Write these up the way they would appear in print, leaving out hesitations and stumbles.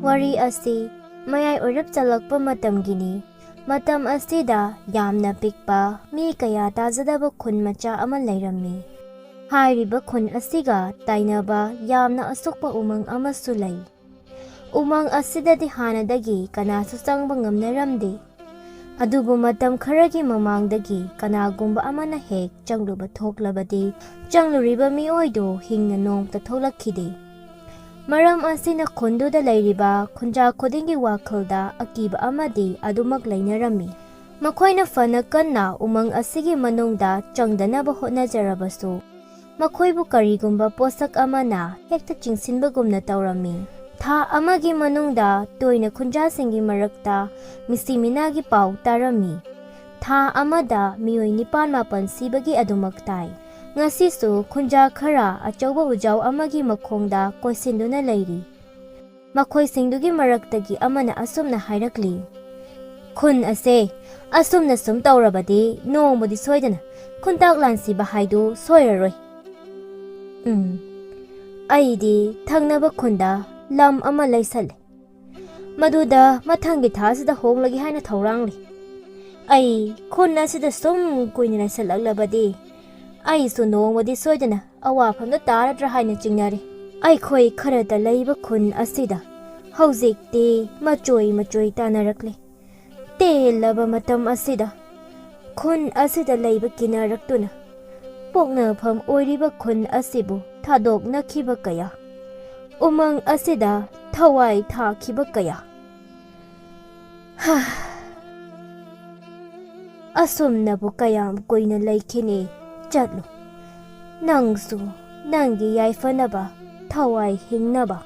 Wari asi mayai oirap chalakpa matamgini. Matam asida yamna pikpa mi kaya tazadaba khun macha ama leirammi. Hairiba khun asiga tainaba yamna asukpa umang amasu lei. Umang asidadi hanadagi kanasu changba ngamnaramde. Adubu matam kharagi mamangdagi kanagumba amana hek changluba thoklabadi changluriba miyoido hingna nongta thoklakhide. Maram asina khunduda leiriba khunja khudingi wakhalda akiba amadi adumak leinarami. Makhoina fana kanna umang asigi manungda changdanaba hotnajarabasu makhoibu karigumba posak amana hekta chingsinbagumna tawrami. Tha amagi manungda toina khunjasingi marakta misiminagi pau tarami. Tha amada miyoi nipan mapan sibagi adumak tai. Ngasisu khunja khara achauba ujau amagi makhongda koisinduna leiri. Makhoisingdugi maraktagi amana asumna hairakli. Khun ase asumna sum tawrabadi nongmodi soidana khuntak lansiba haidu soiraroi. Aidi thangnaba khunda lam ama laisale. Maduda mathangi thasida honglagi haina thorangli. Ai khun asida sum kuina laisalak Ai su nongmadi soidana awafamda taradra haina chingnari. Ai khoi kharada leiba khun asida haujikti machoi tanarakle. Telaba matam asida khun asida leiba kinaraktuna pokna pham oiriba khun asibu thadok nakhiba kaya. Umang asida thawai thakhiba kaya. Asumnabu kayam koina laikhini chatlu. Nangsu nangi yaifanaba thawai hingnaba.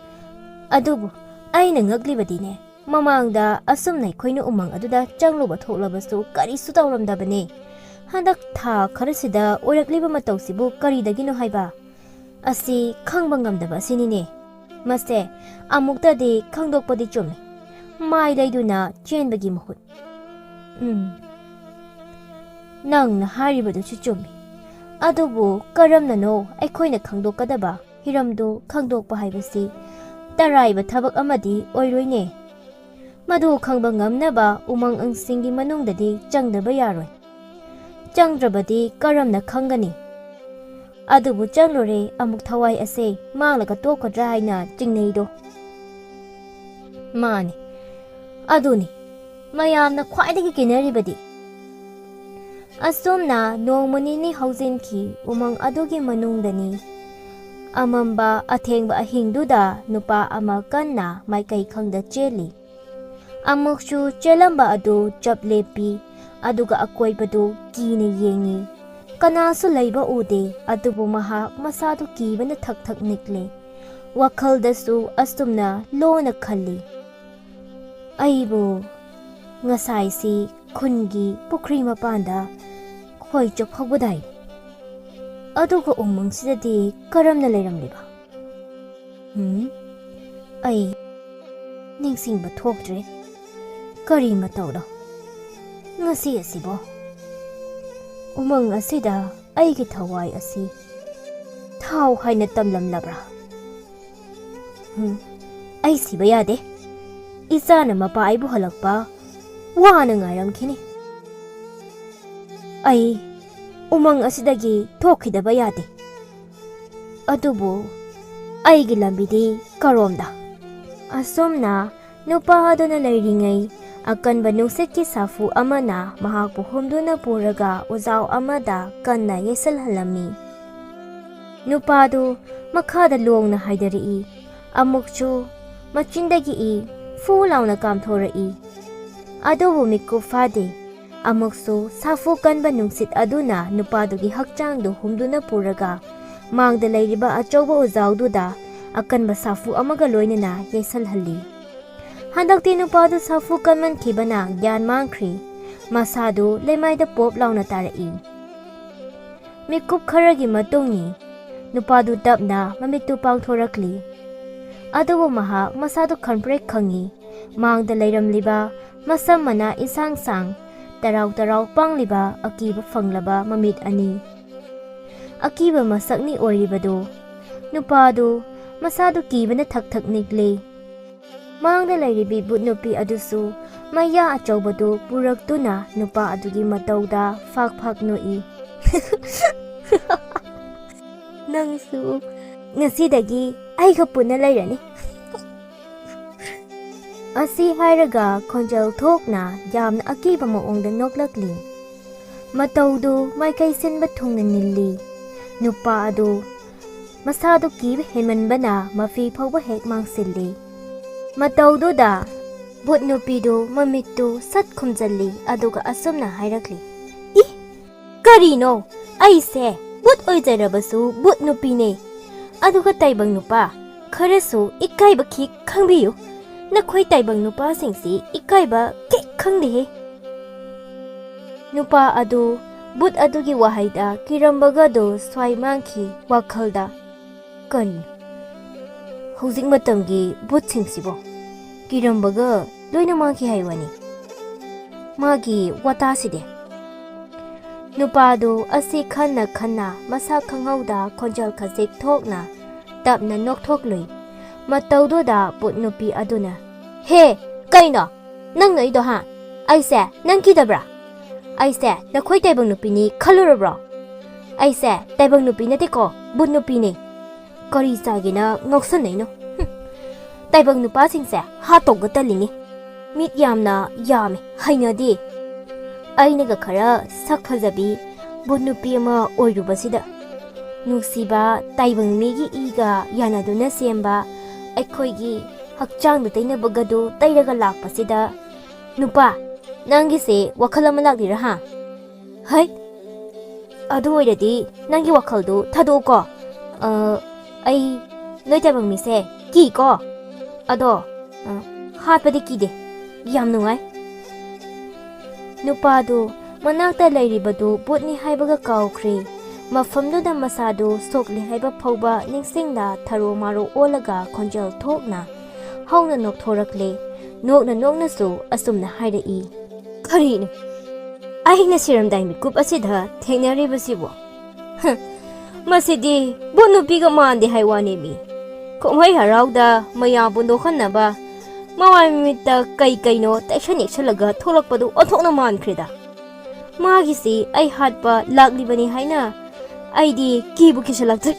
Adubu aina ngaglibadine mamangda asumnai khoina umang aduda changluba thoklabasu karisu tawramdabane. Handak tha kharasida oirakliba matausibu karidagino haiba. Asi khangba ngamdaba sinine. Mase amuktadi khangdokpadi chumme. Mai leiduna chenbagi mahut. Nangna haribadu chuchumi. Adubu karamnano aikhoina khangdokadaba hiramdu khangdokpa haibasi taraiba thabak amadi oiroine. Madu khangba ngamnaba umang angsingi manungdadi changdaba yaroi. Changdrabadi karamna khangani. Adubu changlore amuk thawai ase manglaga tokadra haina chingneido. Mani aduni mayamna khwaidagi kinaribadi. Asumna nongmanini haujinki umang adugi manungdani. Amamba athengba ahingduda nupa ama kanna maikai khangda cheli. Amukshu chelamba adu chaplepi aduga akoibadu kine yengi. Kanasu leiba ude adubu mahak masadu kibana thak nikle. Wakhaldasu asumna lona khalli. Aibu ngasaisi khungi pukri mapanda khoi chop hawdai. Aduga umang sidadi karamna leiramliba. Ai ningsingba thokdre. Kari matawda. Ngasi asibo. Umang asida aigi thawai asi thaw haina tamlamlabra. Ai siba yade. Isana mapa aibu halakpa wana ngairamkhini. Ai umang asidagi thokhidaba yade. Adubu aigi lambidi karomda. Asomna nupa aduna leiringai akanba nungsetki safu amana mahakpu humduna puraga uzau amada kanna yesalhalami. Nupadu makhada longna haidari amukchu machindagi fulauna kamthori. Adubu miku fade amuksu safu kanba nungsit aduna nupadugi hakchangdu humduna puraga mangda leiriba achauba uzaududa akanba safu amaga loinana yesalhali. Handakti nupadu safu kanman kibana gyan mangkri masadu lemaida pop launa tarai. Mikup kharagi matungni nupadu dabna mamitu pangthorakli. Adubu maha masadu khanprek khangi mangda leiramliba masam mana isang sang tarau pangliba akiba fanglaba mamit ani. Akiba masakni oribado nupadu masadu kibana thak nikle. ꯃꯥꯡꯗ ꯂꯩꯔꯤꯕꯤ ꯕꯨꯠ ꯅꯨꯄꯤ ꯑꯗꯨꯁꯨ ꯃꯌꯥ ꯑꯆꯧꯕꯗꯨ ꯄꯨꯔꯛꯇꯨꯅ ꯅꯨꯄꯥ ꯑꯗꯨꯒꯤ ꯃꯇꯧꯗ ꯐꯥꯛ ꯅꯣꯛꯏ꯫ ꯅꯪꯁꯨ ꯉꯁꯤꯗꯒꯤ ꯑꯩꯒ ꯄꯨꯟꯅ ꯂꯩꯔꯅꯤ꯫ ꯑꯁꯤ ꯍꯥꯏꯔꯒ ꯈꯣꯟꯖꯦꯜ ꯊꯣꯛꯅ ꯌꯥꯝꯅ ꯑꯀꯤꯕ ꯃꯑꯣꯡꯗ ꯅꯣꯛꯂꯛꯂꯤ꯫ ꯃꯇꯧꯗꯨ ꯃꯥꯏꯀꯩ ꯁꯤꯟꯕ ꯊꯨꯡꯅ ꯅꯤꯜꯂꯤ꯫ ꯅꯨꯄꯥ ꯑꯗꯨ ꯃꯁꯥꯗꯨ ꯀꯤꯕ ꯍꯦꯟꯃꯟꯕꯅ ꯃꯐꯤ ꯐꯥꯎꯕ ꯍꯦꯛ ꯃꯥꯡꯁꯤꯜꯂꯤ꯫ ꯃꯇꯧꯗꯨꯗ ꯕꯨꯠ ꯅꯨꯄꯤꯗꯨ ꯃꯃꯤꯠꯇꯨ ꯁꯠ ꯈꯨꯝꯖꯤꯜꯂꯤ ꯑꯗꯨꯒ ꯑꯁꯨꯝꯅ ꯍꯥꯏꯔꯛꯂꯤ꯫ ꯏ ꯀꯔꯤꯅꯣ? ꯑꯩꯁꯦ ꯕꯨꯠ ꯑꯣꯏꯖꯔꯕꯁꯨ ꯕꯨꯠ ꯅꯨꯄꯤꯅꯦ꯫ ꯑꯗꯨꯒ ꯇꯥꯏꯕꯪ ꯅꯨꯄꯥ, ꯈꯔꯁꯨ ꯏꯀꯥꯏꯕ ꯈꯤꯛ ꯈꯪꯕꯤꯌꯨ꯫ ꯅꯈꯣꯏ ꯇꯥꯏꯕꯪ ꯅꯨꯄꯥꯁꯤꯡꯁꯤ ꯏꯀꯥꯏꯕ ꯀꯤꯛ ꯈꯪꯗꯦꯍꯦ꯫ ꯅꯨꯄꯥ ꯑꯗꯨ ꯕꯨꯠ ꯑꯗꯨꯒꯤ ꯋꯥꯍꯩꯗ ꯀꯤꯔꯝꯕꯒꯗꯨ ꯁ꯭ꯋꯥꯏ ꯃꯥꯡꯈꯤ ꯋꯥꯈꯜꯗ꯫ ꯀꯔꯤꯅꯣ? ꯍꯧꯖꯤꯛ ꯃꯇꯝꯒꯤ ꯕꯨꯠꯁꯤꯡꯁꯤꯕꯣ ꯀꯤꯔꯝꯕꯒ ꯂꯣꯏꯅ ꯃꯥꯡꯈꯤ ꯍꯥꯏꯋꯥꯅꯤ꯫ ꯃꯥꯒꯤ ꯋꯥꯇꯥꯁꯤꯗꯤ꯫ ꯅꯨꯄꯥꯗꯨ ꯑꯁꯤ ꯈꯟꯅ ꯃꯁꯥ ꯈꯪꯍꯧꯗ ꯈꯣꯟꯖꯦꯜ ꯈꯖꯤꯛ ꯊꯣꯛꯅ ꯇꯞꯅ ꯅꯣꯛꯊꯣꯛꯂꯨꯏ꯫ ꯃꯇꯧꯗꯨꯗ ꯕꯨꯠ ꯅꯨꯄꯤ ꯑꯗꯨꯅ ꯍꯦ ꯀꯩꯅꯣ ꯅꯪ ꯅꯣꯛꯏꯗꯣ ꯍꯥ? ꯑꯩꯁꯦ ꯅꯪ ꯀꯤꯗꯕ꯭ꯔꯥ? ꯑꯩꯁꯦ ꯅꯈꯣꯏ ꯇꯥꯏꯕꯪ ꯅꯨꯄꯤꯅꯤ ꯈꯜꯂꯨꯔꯕ꯭ꯔꯣ? ꯑꯩꯁꯦ ꯇꯥꯏꯕꯪ ꯅꯨꯄꯤ ꯅꯠꯇꯦꯀꯣ, ꯕꯨꯠ ꯅꯨꯄꯤꯅꯤ꯫ ꯀꯔꯤ ꯆꯥꯒꯦꯅ ꯉꯥꯎꯁꯟꯅꯩꯅꯣ? ꯇꯥꯏꯕꯪ ꯅꯨꯄꯥꯁꯤꯡꯁꯦ ꯍꯥꯠꯇꯧꯒ ꯇꯜꯂꯤꯅꯤ꯫ ꯃꯤꯠ ꯌꯥꯝꯅ ꯌꯥꯝꯃꯤ, ꯍꯩꯅꯗꯦ꯫ ꯑꯩꯅꯒ ꯈꯔ ꯁꯛ ꯐꯖꯕꯤ ꯕꯨꯠ ꯅꯨꯄꯤ ꯑꯃ ꯑꯣꯏꯔꯨꯕꯁꯤꯗ ꯅꯨꯡꯁꯤꯕ ꯇꯥꯏꯕꯪ ꯃꯤꯒꯤ ꯏꯒ ꯌꯥꯅꯗꯨꯅ ꯁꯦꯝꯕ ꯑꯩꯈꯣꯏꯒꯤ ꯍꯛꯆꯥꯡꯗ ꯇꯩꯅꯕꯒꯗꯨ ꯇꯩꯔꯒ ꯂꯥꯛꯄꯁꯤꯗ ꯅꯨꯄꯥ ꯅꯪꯒꯤꯁꯦ ꯋꯥꯈꯜ ꯑꯃ ꯂꯥꯛꯂꯤꯔꯥ ꯍꯥ? ꯍꯩ ꯑꯗꯨ ꯑꯣꯏꯔꯗꯤ ꯅꯪꯒꯤ ꯋꯥꯈꯜꯗꯨ ꯊꯥꯗꯣꯛꯎꯀꯣ꯫ ꯑꯩ ꯅꯣꯏ ꯇꯥꯏꯕꯪ ꯃꯤꯁꯦ ꯀꯤꯀꯣ, ꯑꯗꯣ ꯍꯥꯠꯄꯗꯤ ꯀꯤꯗꯦ, ꯌꯥꯝ ꯅꯨꯡꯉꯥꯏ꯫ ꯅꯨꯄꯥꯗꯨ ꯃꯅꯥꯛꯇ ꯂꯩꯔꯤꯕꯗꯨ ꯕꯨꯠꯅꯤ ꯍꯥꯏꯕꯒ ꯀꯥꯎꯈ꯭ꯔꯦ꯫ ꯃꯐꯝꯗꯨꯗ ꯃꯁꯥꯗꯨ ꯁꯣꯛꯂꯤ ꯍꯥꯏꯕ ꯐꯥꯎꯕ ꯅꯤꯡꯁꯤꯡꯅ ꯊꯔꯣ ꯃꯥꯔꯣ ꯑꯣꯜꯂꯒ ꯈꯣꯟꯖꯦꯜ ꯊꯣꯛꯅ ꯍꯧꯅ ꯅꯣꯛꯊꯣꯔꯛꯂꯦ꯫ ꯅꯣꯛꯅꯁꯨ ꯑꯁꯨꯝꯅ ꯍꯥꯏꯔꯛꯏ꯫ ꯀꯔꯤꯅꯣ? ꯑꯩꯅ ꯁꯤꯔꯝꯗꯥꯏ ꯃꯤꯀꯨꯞ ꯑꯁꯤꯗ ꯊꯦꯡꯅꯔꯤꯕꯁꯤꯕꯣ? ꯃꯁꯤꯗꯤ ꯕꯨꯠ ꯅꯨꯄꯤꯒ ꯃꯥꯟꯗꯦ ꯍꯥꯏꯋꯥꯅꯦꯃꯤ꯫ ꯀꯨꯝꯍꯩ ꯍꯔꯥꯎꯗ ꯃꯌꯥꯝꯕꯨ ꯅꯣꯛꯍꯟꯅꯕ ꯃꯃꯥꯏ ꯃꯃꯤꯠꯇ ꯀꯩꯅꯣ ꯇꯩꯁꯟ ꯌꯦꯛꯁꯜꯂꯒ ꯊꯣꯛꯂꯛꯄꯗꯨ ꯑꯣꯟꯊꯣꯛꯅ ꯃꯥꯟꯈ꯭ꯔꯦꯗ꯫ ꯃꯥꯒꯤꯁꯤ ꯑꯩ ꯍꯥꯠꯄ ꯂꯥꯛꯂꯤꯕꯅꯤ ꯍꯥꯏꯅ ꯑꯩꯗꯤ ꯀꯤꯕꯨ ꯀꯤꯁꯜꯂꯛꯇ꯭ꯔꯦ꯫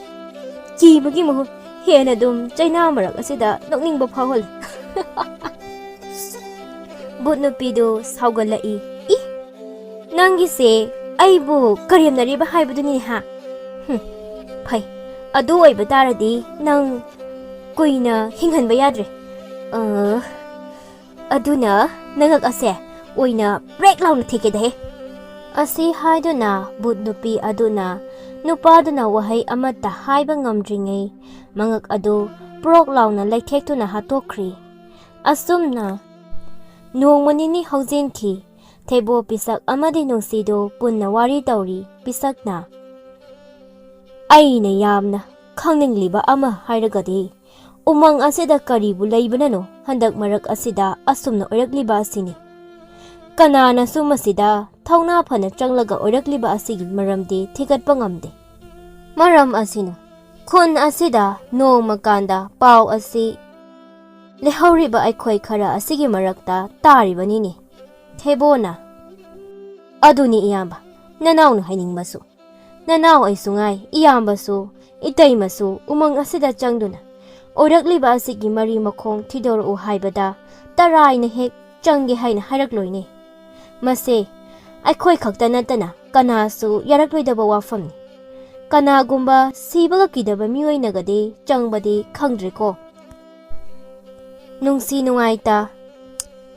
ꯀꯤꯕꯒꯤ ꯃꯍꯨꯠ ꯍꯦꯟꯅ ꯑꯗꯨꯝ ꯆꯩꯅꯥ ꯃꯔꯛ ꯑꯁꯤꯗ ꯅꯣꯛꯅꯤꯡꯕ ꯐꯥꯎꯍꯜꯂꯤ꯫ ꯕꯨꯠ ꯅꯨꯄꯤꯗꯨ ꯁꯥꯎꯒꯠꯂꯛꯏ꯫ ꯏ ꯅꯪꯒꯤꯁꯦ ꯑꯩꯕꯨ ꯀꯔꯦꯝꯅꯔꯤꯕ ꯍꯥꯏꯕꯗꯨꯅꯤ ꯍꯥ? ꯐꯩ, ꯑꯗꯨ ꯑꯣꯏꯕ ꯇꯥꯔꯗꯤ ꯅꯪ ꯀꯨꯏꯅ ꯍꯤꯡꯍꯟꯕ ꯌꯥꯗ꯭ꯔꯦ꯫ ꯑꯗꯨꯅ ꯅꯉꯛ ꯑꯁꯦ ꯑꯣꯏꯅ ꯕ꯭ꯔꯦꯛ ꯂꯥꯎꯅ ꯊꯦꯛꯀꯦꯗꯍꯦ꯫ ꯑꯁꯤ ꯍꯥꯏꯗꯨꯅ ꯕꯨꯠ ꯅꯨꯄꯤ ꯑꯗꯨꯅ ꯅꯨꯄꯥꯗꯨꯅ ꯋꯥꯍꯩ ꯑꯃꯠꯇ ꯍꯥꯏꯕ ꯉꯝꯗ꯭ꯔꯤꯉꯩ ꯃꯉꯛ ꯑꯗꯨ ꯄ꯭ꯔꯣꯛ ꯂꯥꯎꯅ ꯂꯩꯊꯦꯛꯇꯨꯅ ꯍꯥꯠꯇꯣꯛꯈ꯭ꯔꯤ꯫ ꯑꯁꯨꯝꯅ ꯅꯣꯡꯃ ꯅꯤꯅꯤ ꯍꯧꯖꯤꯟꯈꯤ꯫ ꯊꯩꯕꯣ ꯄꯤꯁꯛ ꯑꯃꯗꯤ ꯅꯨꯡꯁꯤꯗꯨ ꯄꯨꯟꯅ ꯋꯥꯔꯤ ꯇꯧꯔꯤ꯫ ꯄꯤꯁꯛꯅ ꯑꯩꯅ ꯌꯥꯝꯅ ꯈꯪꯅꯤꯡꯂꯤꯕ ꯑꯃ ꯍꯥꯏꯔꯒꯗꯤ ꯎꯃꯪ ꯑꯁꯤꯗ ꯀꯔꯤꯕꯨ ꯂꯩꯕꯅꯅꯣ ꯍꯟꯗꯛ ꯃꯔꯛ ꯑꯁꯤꯗ ꯑꯁꯨꯝꯅ ꯑꯣꯏꯔꯛꯂꯤꯕ ꯑꯁꯤꯅꯤ꯫ ꯀꯅꯥꯅꯁꯨ ꯃꯁꯤꯗ ꯊꯧꯅꯥ ꯐꯅ ꯆꯪꯂꯒ ꯑꯣꯏꯔꯛꯂꯤꯕ ꯑꯁꯤꯒꯤ ꯃꯔꯝꯗꯤ ꯊꯤꯒꯠꯄ ꯉꯝꯗꯦ꯫ ꯃꯔꯝ ꯑꯁꯤꯅ ꯈꯨꯟ ꯑꯁꯤꯗ ꯅꯣꯡꯃ ꯀꯥꯟꯗ ꯄꯥꯎ ꯑꯁꯤ ꯂꯩꯍꯧꯔꯤꯕ ꯑꯩꯈꯣꯏ ꯈꯔ ꯑꯁꯤꯒꯤ ꯃꯔꯛꯇ ꯇꯥꯔꯤꯕꯅꯤꯅꯦ꯫ ꯊꯩꯕꯣꯅ ꯑꯗꯨꯅꯤ ꯏꯌꯥꯝꯕ, ꯅꯅꯥꯎꯅ ꯍꯥꯏꯅꯤꯡꯕꯁꯨ꯫ ꯅꯅꯥꯎ ꯑꯩꯁꯨ ꯉꯥꯏ, ꯏꯌꯥꯝꯕꯁꯨ ꯏꯇꯩꯃꯁꯨ ꯎꯃꯪ ꯑꯁꯤꯗ ꯆꯪꯗꯨꯅ ꯑꯣꯏꯔꯛꯂꯤꯕ ꯑꯁꯤꯒꯤ ꯃꯔꯤ ꯃꯈꯣꯡ ꯊꯤꯗꯣꯔꯛꯎ ꯍꯥꯏꯕꯗ ꯇꯔꯥꯏꯅ ꯍꯦꯛ ꯆꯪꯒꯦ ꯍꯥꯏꯅ ꯍꯥꯏꯔꯛꯂꯣꯏꯅꯦ꯫ ꯃꯁꯤ ꯑꯩꯈꯣꯏ ꯈꯛꯇ ꯅꯠꯇꯅ ꯀꯅꯥꯁꯨ ꯌꯥꯔꯛꯂꯣꯏꯗꯕ ꯋꯥꯐꯝꯅꯤ꯫ ꯀꯅꯥꯒꯨꯝꯕ ꯁꯤꯕꯒ ꯀꯤꯗꯕ ꯃꯤꯑꯣꯏꯅꯒꯗꯤ ꯆꯪꯕꯗꯤ ꯈꯪꯗ꯭ꯔꯦꯀꯣ꯫ ꯅꯨꯡꯁꯤ ꯅꯨꯡꯉꯥꯏꯇ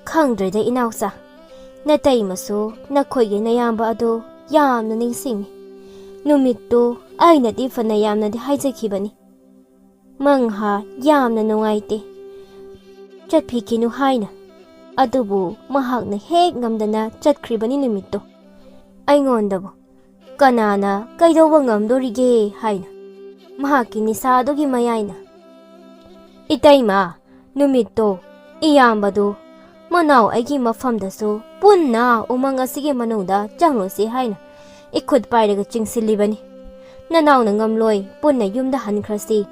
ꯈꯪꯗ꯭ꯔꯦꯗ ꯏꯅꯥꯎꯆꯥ, ꯅꯇꯩꯃꯁꯨ ꯅꯈꯣꯏꯒꯤ ꯅꯌꯥꯝꯕ ꯑꯗꯨ ꯌꯥꯝꯅ ꯅꯤꯡꯁꯤꯡꯉꯤ꯫ ꯅꯨꯃꯤꯠꯇꯨ ꯑꯩꯅꯗꯤ ꯐꯅ ꯌꯥꯝꯅꯗꯤ ꯍꯥꯏꯖꯈꯤꯕꯅꯤ꯫ ꯃꯪꯍꯥ ꯌꯥꯝꯅ ꯅꯨꯡꯉꯥꯏꯇꯦ ꯆꯠꯄꯤꯈꯤꯅꯨ ꯍꯥꯏꯅ, ꯑꯗꯨꯕꯨ ꯃꯍꯥꯛꯅ ꯍꯦꯛ ꯉꯝꯗꯅ ꯆꯠꯈ꯭ꯔꯤꯕꯅꯤ ꯅꯨꯃꯤꯠꯇꯨ꯫ ꯑꯩꯉꯣꯟꯗꯕꯨ ꯀꯅꯥꯅ ꯀꯩꯗꯧꯕ ꯉꯝꯗꯣꯔꯤꯒꯦ ꯍꯥꯏꯅ ꯃꯍꯥꯛꯀꯤ ꯅꯤꯁꯥꯗꯨꯒꯤ ꯃꯌꯥꯏꯅ꯫ ꯏꯇꯩꯃ, ꯅꯨꯃꯤꯠꯇꯣ ꯏꯌꯥꯝꯕꯗꯨ ꯃꯅꯥꯎ ꯑꯩꯒꯤ ꯃꯐꯝꯗꯁꯨ ꯄꯨꯟꯅ ꯎꯃꯪ ꯑꯁꯤꯒꯤ ꯃꯅꯨꯡꯗ ꯆꯪꯂꯨꯁꯤ ꯍꯥꯏꯅ ꯏꯈꯨꯠ ꯄꯥꯏꯔꯒ ꯆꯤꯡꯁꯤꯜꯂꯤꯕꯅꯤ꯫ ꯅꯅꯥꯎꯅ ꯉꯝꯂꯣꯏ, ꯄꯨꯟꯅ ꯌꯨꯝꯗ ꯍꯟꯈ꯭ꯔꯁꯤ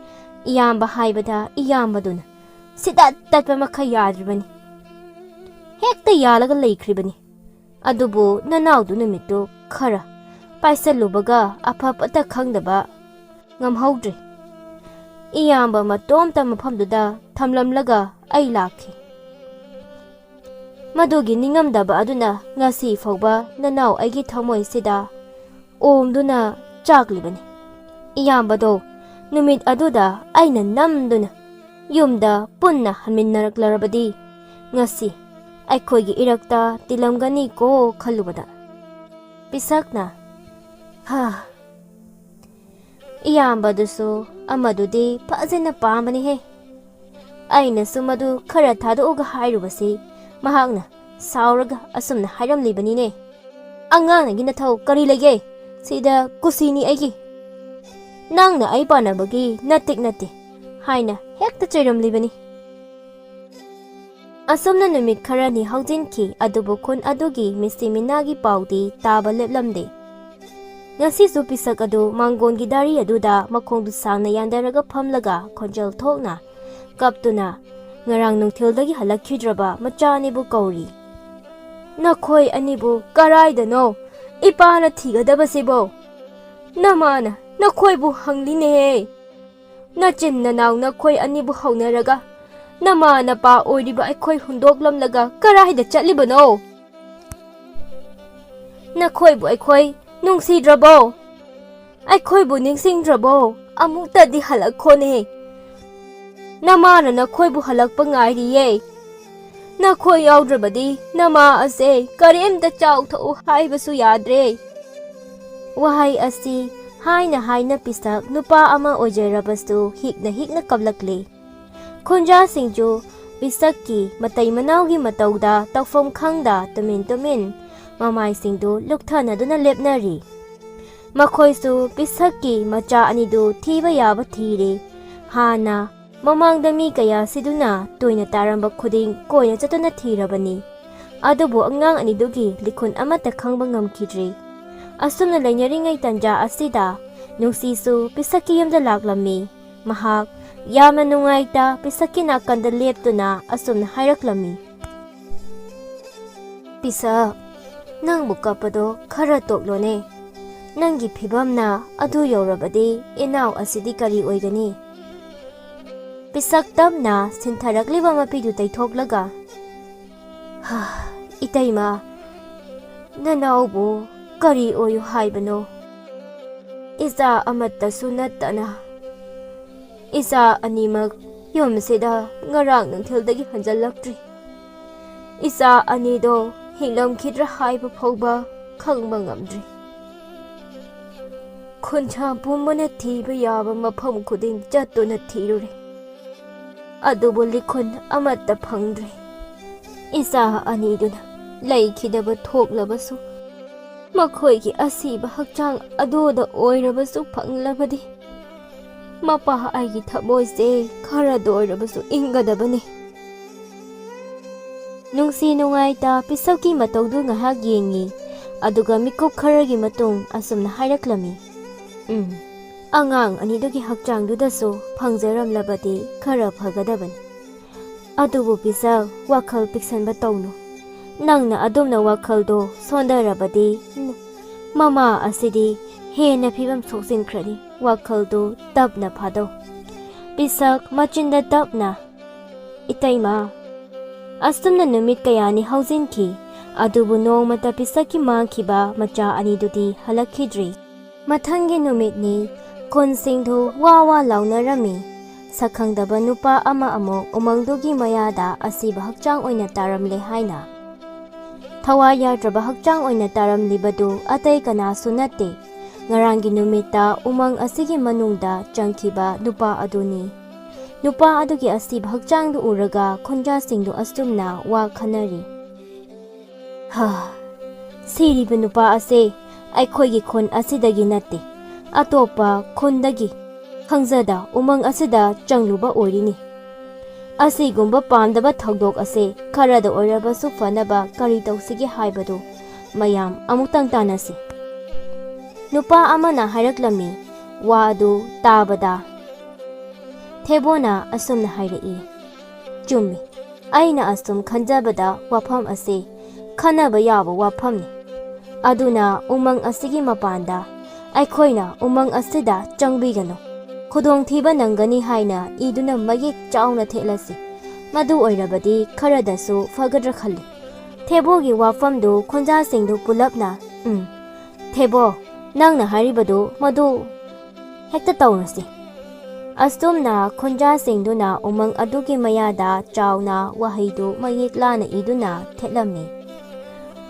ꯏꯌꯥꯝꯕ ꯍꯥꯏꯕꯗ ꯏꯌꯥꯝꯕꯗꯨꯅ Sida tatpa makha yadribani. Hekta yalaga laikribani. Adubu nanaudu numitu khara. Paisa lubaga apapata khangdaba. Ngamhaudri. Iyamba matom tamaphamduda thamlamlaga ai lakhi. Madugi ningamdaba aduna ngasi fawba nanau aigi thamoi sida omduna chaklibani. Iyambado numit aduda aina namduna yumda punna hanminnaraklarabadi ngasi aikhoigi irakta tilamgani ko khalubada. Pisakna ha iyambadusu amadudi fazena pambani he. Aina sumadu khara thadauga hairubasi mahakna sauraga asumna hairamlibani ne. Anganagi nathau kari lege sida kusini aigi. Nangna ai panabagi natik nati haina hekta chairamlibani. Asumna numit kharani haujinki adubu kun adugi misiminagi paudi taba leplamde. Ngasisu pisak adu mangongi dari aduda makhongdu sangna yandaraga phamlaga khonjal thokna kaptuna ngarang nungthildagi halakhidraba machanibu kauri. Nakhoi anibu karaidano ipana thigadabasibo. Namana nakhoibu hangline he. Nachin nanaw nakhoi anibu haunaraga namana pa oiriba aikhoi hundoklamlaga karaida chatlibano. Nakhoibu aikhoi nungsidrabo. Aikhoi ningsingdrabo amuktadi halakhone. Namana nakhoibu halakpa ngairiye. Nakhoi yaudrabadi nama ase karimta chauthau haibasu yadre. Wahai asi haina pisak nupa ama ojairabastu hikna kablakle. Khonja singju bisakki matai manaugi matauda tawfom khangda tumin mamai singdu lukthanaduna lepnari. Makhoisu bisakki macha anidu thiba yaba thire. Hana mamangda mi kaya siduna toina taramba khuding koina chatuna thirabani. Adubu angang anidugi likhun amata khangba ngamkhidri. Asumna lainaringai tanja asida nungsisu bisakki yamda laklami. Mahak yamna nungaita bisakki nakanda leptuna asumna hairaklammi. Pisa nang bukapado khara toklone. Nangi phibamna adu yorabadi inaw asidi kari oigani. Pisak tamna sintharakliba mapidu taithoklaga. Ha itaima nanaubu kari oyu haibano. Isa amatta sunatana. Isa animak yomsida ngarang nungthildagi hanjalaktri. Isa anido hinglam khidra haiba phawba khangba ngamdri. Khuncha pumbana thiba yaba mafam khuding chatuna thirure. Adubu likhun amatta phangdre. Isa aniduna laikhidaba thoklabasu makhoigi asiba hakchang aduda oirabasu phanglabadi. Mapa aigi thamoise khara doirabasu ingadabani. Nungsi nungaita pisauki mataudu ngahak yengi aduga mikup kharagi matung asumna hairaklami. Angang anidugi hakchangdudasu phangjaramlabadi khara phagadaban. Adubu pisau wakhal piksanba tawnu. Nangna adumna wakhaldo sondarabadi mama asidi hena phibam soksinkrani wakhaldo tapna phado. Pisak machinda tapna. Itaima astumna numit kayani haujinki adubu nongmata pisaki mangkhiba macha anidudi halakhidri. Mathangi numitni khonsingdu wawa launarami. Sakhangdaba nupa ama amok umangdugi mayada asiba hakchang oina taramle haina. Thawaya draba hakchang oina taramlibadu atai kana sunate. Ngarangi numita umang asigi manungda changkiba nupa aduni. Nupa adugi asiba hakchangdu uraga khonja singdu astumna wa khanari. Ha siriba nupa ase aikhoigi khon asidagi nate. Atopa khondagi khangzada umang asida changluba oirini. Asigumba pamdaba thagdok ase kharada oirabasu fanaba kari tawsigi haibadu mayam amutang tanasi. Nupa amana hairaklammi wa adu tabada. Thebona asumna hairai. Chummi. Aina asum khanjabada wafam ase khanaba yaba wafamni. Aduna umang asigi mapanda aikhoina umang asida changbigano. Khudong thiba nangani haina iduna mayek chauna thelasi. Madu oirabadi kharadasu fagadra khalli. Thebogi wafamdu khonja singdu pulapna. Thebo nangna haribadu madu hekta taurasi. Astumna khonja singduna umang adugi mayada chauna wahaidu mayek lana iduna thetlamni.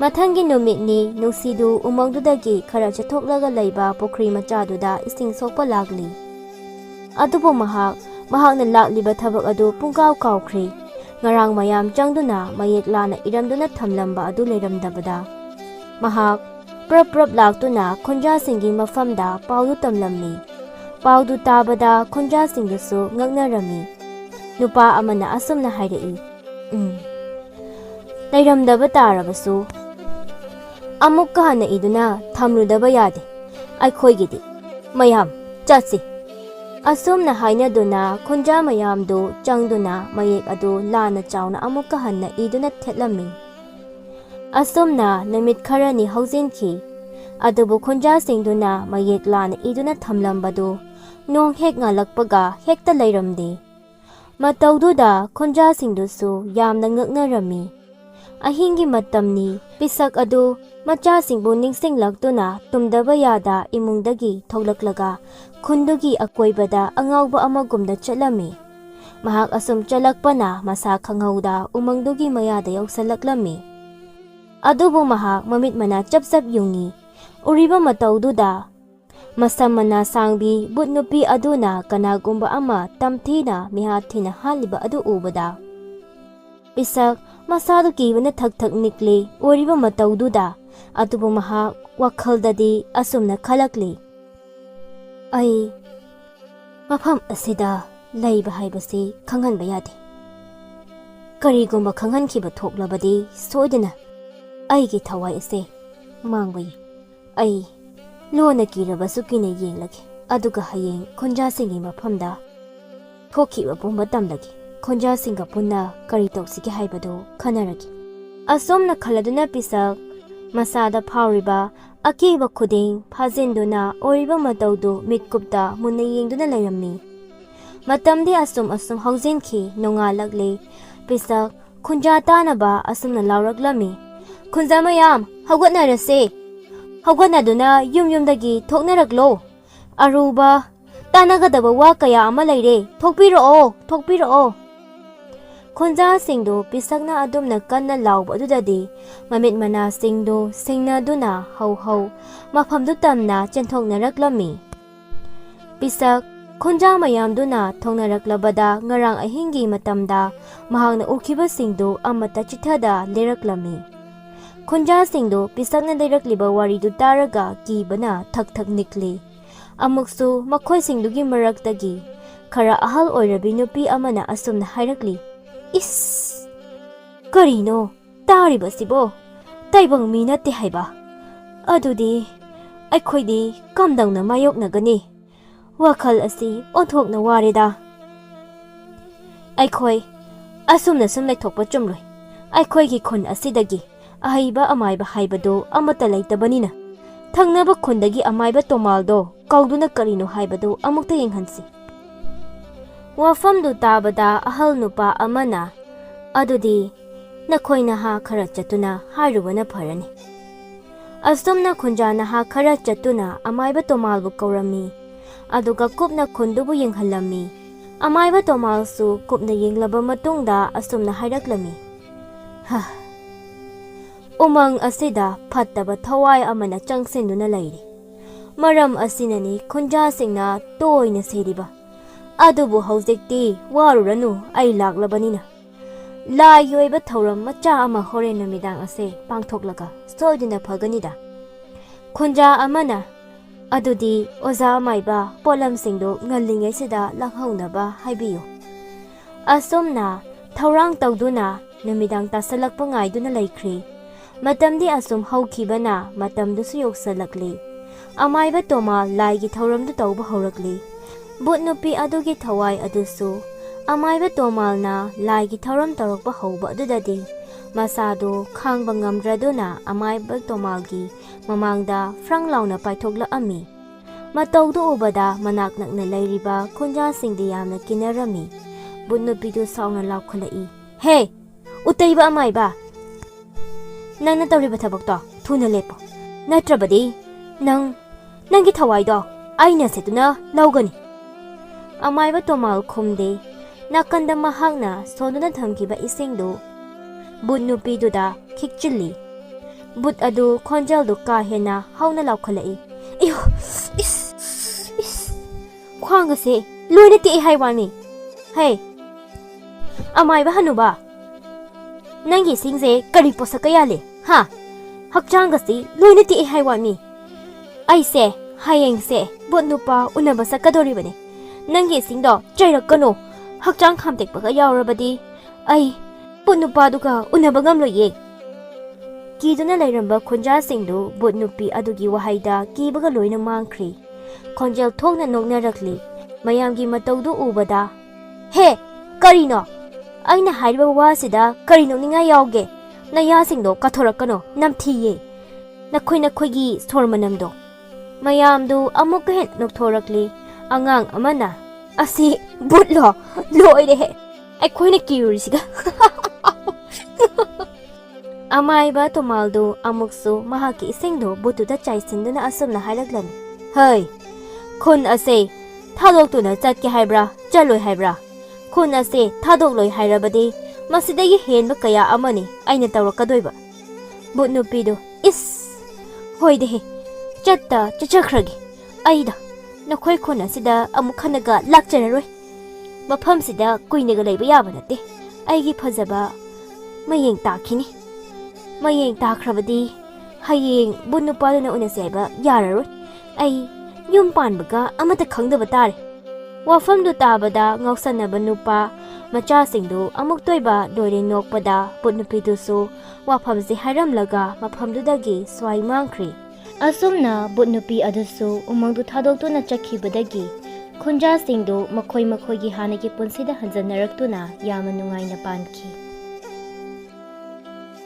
Mathangi numitni nusidu umangdudagi khara chathoklaga leiba pokri machaduda ising sokpa lagli. Adubu mahakna lakliba thabak adu pungkaw kawkhri. Ngarang mayam changduna mayek lana iramduna thamlamba adu leiramdabada. Mahak prap laktuna khonja singi mafamda paudu tamlamni. Paudu tabada khonja singdusu ngagnarami. Nupa amana asumna haidai. Leiramdaba tarabasu. Amuk kahana iduna thamrudaba yade. Aikhoigidi. Mayam chatsi. Asumna hainaduna khonja mayamdu changduna mayek adu lana chauna amuk kahana iduna thetlammi. Asumna namit kharani hauzinki. Adubu khonja singduna mayek lana iduna thamlambadu nong hek ngalakpaga hekta leiramde. Mataududa khonja singdusu yamna ngaknarami. Ahingi matamni pisak adu macha singbu ningsinglakduna tumdaba yada imungdagi thoklaklaga khundugi akoibada angawba amagumda chalami. Mahak asum chalakpana masa khangauda umangdugi mayada yausalaklammi. Adubu mahak mamit mana chapsap yungi. Uriba mataududa masamana sangbi butnupi aduna kanagumba ama tamthina mihathina haliba adu ubada. Pisak masadu kibana thak nikli uriba mataududa adubu mahak wakhaldadi asumna khalakli. Ai mafam asida leiba haibasi khanghanba yade. Karigumba khanghankiba thoklabadi soidana aigi thawai ase mangbai. Ai lona kirabasu kina yenglagi aduga hayeng khonja singi mafamda thokiba pumba tamlagi khonja singa punna kari toksiki haibado khanaragi. Asomna khaladuna pisak masada phawriba akiba khuding phajinduna oriba mataudu mitkupta munna yengduna leirammi. Matamdi asum hauzinki nongalakle pisak khunja tanaba asumna lawraklami. Khunja mayam hawgatnarase. Hawgatnaduna yumdagi thoknaraklo. Aruba tanagadaba wa kaya ama leire thokpirao. Khonja singdo pisakna adumna kanna lawba adudadi mamit mana singdo singnaduna hau mafamdu tamna chenthoknaraklami. Pisak khonja mayamduna thoknaraklabada ngarang ahingi matamda mahakna ukhiba singdo amata chithada leraklami. Khonja singdo pisakna leirakliba waridu taraga kibana thak nikli. Amuksu makhoi singdugi maraktagi khara ahal oirabi nupi amana asumna hairakli. Is karino taribasibo taibang minate haiba. Adudi aikhoidi kamdangna mayoknagani. Wakhal asi onthokna warida. Aikhoi asumna sum laithokpa chumloi. Aikhoigi khun asidagi ahaiba amaiba haibado amata laitabani thangnaba khundagi amaiba tomaldo kauduna karino haibado amukta yenghansi. Wafamdu tabada ahal nupa amana adudi nakhoina ha khara chatuna harubana pharani. Asumna khunjana ha khara chatuna amaiba tomalbu kaurami. Aduga kupna khundubu yenghalami. Amaiba tomalsu kupna yenglaba matungda asumna hairaklami. Umang asida phattaba thawai amana changsinduna leiri. Maram asinani khunja singna toina seriba. Adubu hauzikti waruranu ai laklabanina. Lai yoiba thauram macha ama hore namidang ase pangthoklaga soidina phaganida. Khunja amana adudi oza amaiba polam singdo ngallingai sida langhaunaba haibiyo. Asumna thaurang tawduna namidang tasalakpa ngaiduna laikhri. Matamdi asum haukibana matamdusu yoksalakli. Amaiba toma laigi thauramdu tawba haurakli. Butnupi adugi thawai adusu ꯑꯃꯥꯏꯕ ꯇꯣꯃꯥꯜꯅ ꯂꯥꯏꯒꯤ ꯊꯧꯔꯝ ꯇꯧꯔꯛꯄ ꯍꯧꯕ ꯑꯗꯨꯗꯗꯤ ꯃꯁꯥꯗꯨ ꯈꯥꯡꯕ ꯉꯝꯗ꯭ꯔꯗꯨꯅ ꯑꯃꯥꯏꯕ ꯇꯣꯃꯥꯜꯒꯤ ꯃꯃꯥꯡꯗ ꯐ꯭ꯔꯪ ꯂꯥꯎꯅ ꯄꯥꯏꯊꯣꯛꯂꯛꯑꯝꯃꯤ꯫ ꯃꯇꯧꯗꯨ ꯎꯕꯗ ꯃꯅꯥꯛ ꯅꯛꯅ ꯂꯩꯔꯤꯕ ꯈꯨꯟꯖꯥꯁꯤꯡꯗꯤ ꯌꯥꯝꯅ ꯀꯤꯅꯔꯝꯃꯤ꯫ ꯕꯨꯠ ꯅꯨꯄꯤꯗꯨ ꯁꯥꯎꯅ ꯂꯥꯎꯈꯠꯂꯛꯏ꯫ ꯍꯦ! ꯎꯇꯩꯕ ꯑꯃꯥꯏꯕ! ꯅꯪꯅ ꯇꯧꯔꯤꯕ ꯊꯕꯛꯇꯣ ꯊꯨꯅ ꯂꯦꯞꯄꯣ, ꯅꯠꯇ꯭ꯔꯕꯗꯤ ꯅꯪꯒꯤ ꯊꯋꯥꯏꯗꯣ ꯑꯩꯅ ꯁꯦꯠꯇꯨꯅ ꯂꯧꯒꯅꯤ꯫ ꯑꯃꯥꯏꯕ ꯇꯣꯃꯥꯜ ꯈꯨꯝꯗꯦ꯫ ꯅꯥꯀꯟꯗ ꯃꯍꯥꯛꯅ ꯁꯣꯟꯗꯨꯅ ꯊꯝꯈꯤꯕ ꯏꯁꯤꯡꯗꯨ ꯕꯨꯠ ꯅꯨꯄꯤꯗꯨꯗ ꯈꯤꯛꯆꯤꯜꯂꯤ꯫ ꯕꯨꯠ ꯑꯗꯨ ꯈꯣꯟꯖꯦꯜꯗꯨ ꯀꯥ ꯍꯦꯟꯅ ꯍꯧꯅ ꯂꯥꯎꯈꯠꯂꯛꯏ꯫ ꯏꯌꯨ! ꯏꯁ! ꯈ꯭ꯋꯥꯡꯒꯁꯦ ꯂꯣꯏꯅ ꯇꯦꯛꯑꯦ ꯍꯥꯏꯋꯥꯅꯤ꯫ ꯍꯦ! ꯑꯃꯥꯏꯕ ꯍꯅꯨꯕ! ꯅꯪꯒꯤ ꯏꯁꯤꯡꯁꯦ ꯀꯔꯤ ꯄꯣꯠꯁꯛꯀ ꯌꯥꯜꯂꯤ? ꯍꯥ? ꯍꯛꯆꯥꯡꯒꯁꯤ ꯂꯣꯏꯅ ꯇꯦꯛꯑꯦ ꯍꯥꯏꯋꯥꯅꯤ꯫ ꯑꯩꯁꯦ ꯍꯌꯦꯡꯁꯦ ꯕꯨꯠ ꯅꯨꯄꯥ ꯎꯅꯕ ꯆꯠꯀꯗꯧꯔꯤꯕꯅꯤ꯫ ꯅꯪꯒꯤ ꯏꯁꯤꯡꯗꯣ ꯆꯩꯔꯛꯀꯅꯨ꯫ ꯍꯛꯆꯥꯡ ꯈꯥꯝꯇꯦꯛꯄꯒ ꯌꯥꯎꯔꯕꯗꯤ ꯑꯩ ꯕꯨꯠ ꯅꯨꯄꯥꯗꯨꯒ ꯎꯅꯕ ꯉꯝꯂꯣꯏꯌꯦ꯫ ꯀꯤꯗꯨꯅ ꯂꯩꯔꯝꯕ ꯈꯨꯟꯖꯥꯁꯤꯡꯗꯨ ꯕꯨꯠ ꯅꯨꯄꯤ ꯑꯗꯨꯒꯤ ꯋꯥꯍꯩꯗ ꯀꯤꯕꯒ ꯂꯣꯏꯅ ꯃꯥꯡꯈ꯭ꯔꯤ꯫ ꯈꯣꯟꯖꯦꯜ ꯊꯣꯛꯅ ꯅꯣꯛꯅꯔꯛꯂꯤ꯫ ꯃꯌꯥꯝꯒꯤ ꯃꯇꯧꯗꯨ ꯎꯕꯗ, ꯍꯦ! ꯀꯔꯤꯅꯣ? ꯑꯩꯅ ꯍꯥꯏꯔꯤꯕ ꯋꯥꯁꯤꯗ ꯀꯔꯤ ꯅꯣꯛꯅꯤꯡꯉꯥꯏ ꯌꯥꯎꯒꯦ? ꯅꯌꯥꯁꯤꯡꯗꯣ ꯀꯥꯊꯣꯔꯛꯀꯅꯣ, ꯅꯝꯊꯤꯌꯦ ꯅꯈꯣꯏꯒꯤ ꯁꯣꯔ ꯃꯅꯝꯗꯣ꯫ ꯃꯌꯥꯝꯗꯨ ꯑꯃꯨꯛꯀ ꯍꯦꯟꯅ ꯅꯣꯛꯊꯣꯔꯛꯂꯤ꯫ ꯑꯉꯥꯡ ꯑꯃꯅ, ꯑꯁꯤ ꯕꯨꯠꯂꯣ? ꯂꯣꯏꯔꯦꯍꯦ! ꯑꯩꯈꯣꯏꯅ ꯀꯤꯔꯨꯔꯤꯁꯤꯒ꯫ ꯑꯃꯥꯏꯕ ꯇꯣꯃꯥꯜꯗꯨ ꯑꯃꯨꯛꯁꯨ ꯃꯍꯥꯛꯀꯤ ꯏꯁꯤꯡꯗꯨ ꯕꯨꯠꯇꯨꯗ ꯆꯥꯏꯁꯤꯟꯗꯨꯅ ꯑꯁꯨꯝꯅ ꯍꯥꯏꯔꯛꯂꯝꯃꯤ꯫ ꯍꯩ! ꯈꯨꯟ ꯑꯁꯦ ꯊꯥꯗꯣꯛꯇꯨꯅ ꯆꯠꯀꯦ ꯍꯥꯏꯕ꯭ꯔꯥ ꯆꯠꯂꯣꯏ ꯍꯥꯏꯕ꯭ꯔꯥ? ꯈꯨꯟ ꯑꯁꯦ ꯊꯥꯗꯣꯛꯂꯣꯏ ꯍꯥꯏꯔꯕꯗꯤ ꯃꯁꯤꯗꯒꯤ ꯍꯦꯟꯕ ꯀꯌꯥ ꯑꯃꯅꯤ ꯑꯩꯅ ꯇꯧꯔꯛꯀꯗꯣꯏꯕ꯫ ꯕꯨꯠ ꯅꯨꯄꯤꯗꯨ, ꯏꯁ! ꯍꯣꯏꯗꯦꯍꯦ, ꯆꯠꯆꯈ꯭ꯔꯒꯦ꯫ ꯑꯩꯗ ꯅꯈꯣꯏ ꯈꯨꯟ ꯑꯁꯤꯗ ꯑꯃꯨꯛ ꯍꯟꯅꯒ ꯂꯥꯛꯆꯔꯔꯣꯏ꯫ ꯃꯐꯝꯁꯤꯗ ꯀꯨꯏꯅꯒ ꯂꯩꯕ ꯌꯥꯕ ꯅꯠꯇꯦ꯫ ꯑꯩꯒꯤ ꯐꯖꯕ ꯃꯌꯦꯡ ꯇꯥꯈꯤꯅꯤ꯫ ꯃꯌꯦꯡ ꯇꯥꯈ꯭ꯔꯕꯗꯤ ꯍꯌꯦꯡ ꯕꯨꯠ ꯅꯨꯄꯥꯗꯨꯅ ꯎꯅꯁꯦ ꯍꯥꯏꯕ ꯌꯥꯔꯔꯣꯏ꯫ ꯑꯩ ꯌꯨꯝ ꯄꯥꯟꯕꯒ ꯑꯃꯠꯇ ꯈꯪꯗꯕ ꯇꯥꯔꯦ꯫ ꯋꯥꯐꯝꯗꯨ ꯇꯥꯕꯗ ꯉꯥꯎꯁꯟꯅꯕ ꯅꯨꯄꯥ ꯃꯆꯥꯁꯤꯡꯗꯨ ꯑꯃꯨꯛ ꯇꯣꯏꯕ ꯂꯣꯏꯔꯦ ꯅꯣꯛꯄꯗ ꯕꯨꯠ ꯅꯨꯄꯤꯗꯨꯁꯨ ꯋꯥꯐꯝꯁꯤ ꯍꯥꯏꯔꯝꯂꯒ ꯃꯐꯝꯗꯨꯗꯒꯤ ꯁ꯭ꯋꯥꯏ ꯃꯥꯡꯈ꯭ꯔꯤ꯫ ꯑꯁꯨꯝꯅ ꯕꯨꯠ ꯅꯨꯄꯤ ꯑꯗꯨꯁꯨ ꯎꯃꯪꯗꯨ ꯊꯥꯗꯣꯛꯇꯨꯅ ꯆꯠꯈꯤꯕꯗꯒꯤ ꯈꯨꯟꯖꯥꯁꯤꯡꯗꯨ ꯃꯈꯣꯏꯒꯤ ꯍꯥꯟꯅꯒꯤ ꯄꯨꯟꯁꯤꯗ ꯍꯟꯖꯟꯅꯔꯛꯇꯨꯅ ꯌꯥꯝꯅ ꯅꯨꯡꯉꯥꯏꯅ ꯄꯥꯟꯈꯤ꯫